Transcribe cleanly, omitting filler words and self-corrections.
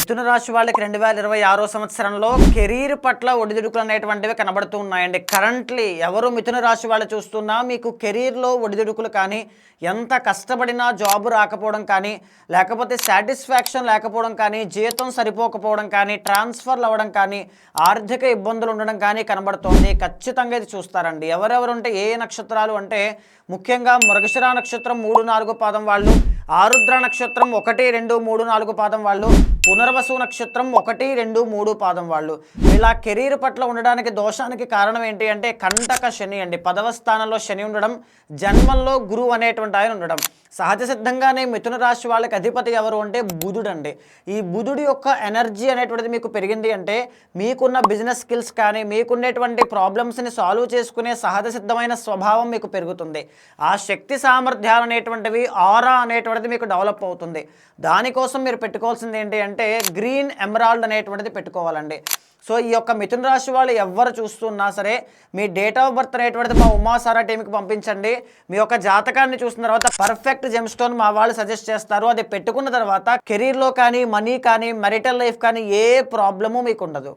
మిథున రాశి వాళ్ళకి 2026 సంవత్సరంలో కెరీర్ పట్ల ఒడిదుడుకులు అనేటువంటివి కనబడుతూ ఉన్నాయండి. కరెంట్లీ ఎవరు మిథున రాశి వాళ్ళు చూస్తున్నా మీకు కెరీర్‌లో ఒడిదుడుకులు కానీ, ఎంత కష్టపడినా జాబ్ రాకపోవడం కానీ, లేకపోతే సాటిస్ఫాక్షన్ లేకపోవడం కానీ, జీతం సరిపోకపోవడం కానీ, ట్రాన్స్‌ఫర్‌లు అవ్వడం కానీ, ఆర్థిక ఇబ్బందులు ఉండడం కానీ కనబడుతోంది. ఖచ్చితంగా ఇది చూస్తారండి. ఎవరెవరుంటే ఏ నక్షత్రాలు అంటే ముఖ్యంగా మృగశిర నక్షత్రం 3, 4 పాదం వాళ్ళు, ఆరుద్ర నక్షత్రం 1, 2, 3, 4 పాదం వాళ్ళు, పునర్వసు నక్షత్రం 1, 2, 3 పాదం వాళ్ళు. ఇలా కెరీర్ పట్ల ఉండడానికి దోషానికి కారణం ఏంటి అంటే కంటక శని అండి. 10వ స్థానంలో శని ఉండడం, జన్మంలో గురువు అనేటువంటి ఆయన ఉండడం. సహజ సిద్ధంగానే మిథున రాశి వాళ్ళకి అధిపతి ఎవరు అంటే బుధుడు అండి. ఈ బుధుడి యొక్క ఎనర్జీ అనేటువంటిది మీకు పెరిగింది అంటే మీకున్న బిజినెస్ స్కిల్స్ కానీ, మీకున్నటువంటి ప్రాబ్లమ్స్ని సాల్వ్ చేసుకునే సహజ సిద్ధమైన స్వభావం మీకు పెరుగుతుంది. ఆ శక్తి సామర్థ్యాలు అనేటువంటివి, ఆరా అనేటువంటిది మీకు డెవలప్ అవుతుంది. దానికోసం మీరు పెట్టుకోవాల్సింది ఏంటి అంటే గ్రీన్ ఎమరాల్డ్ అనేటువంటిది పెట్టుకోవాలండి. సో ఈ యొక్క మిథున రాశి వాళ్ళు ఎవ్వరు చూస్తున్నా సరే మీ డేట్ ఆఫ్ బర్త్ అనేటువంటిది మా ఉమాసారా టీంకి పంపించండి. మీ యొక్క జాతకాన్ని చూసిన తర్వాత పర్ఫెక్ట్ జెమ్ స్టోన్ మా వాళ్ళు సజెస్ట్ చేస్తారు. అది పెట్టుకున్న తర్వాత కెరీర్లో కానీ, మనీ కానీ, మెరిటల్ లైఫ్ కానీ ఏ ప్రాబ్లము మీకు ఉండదు.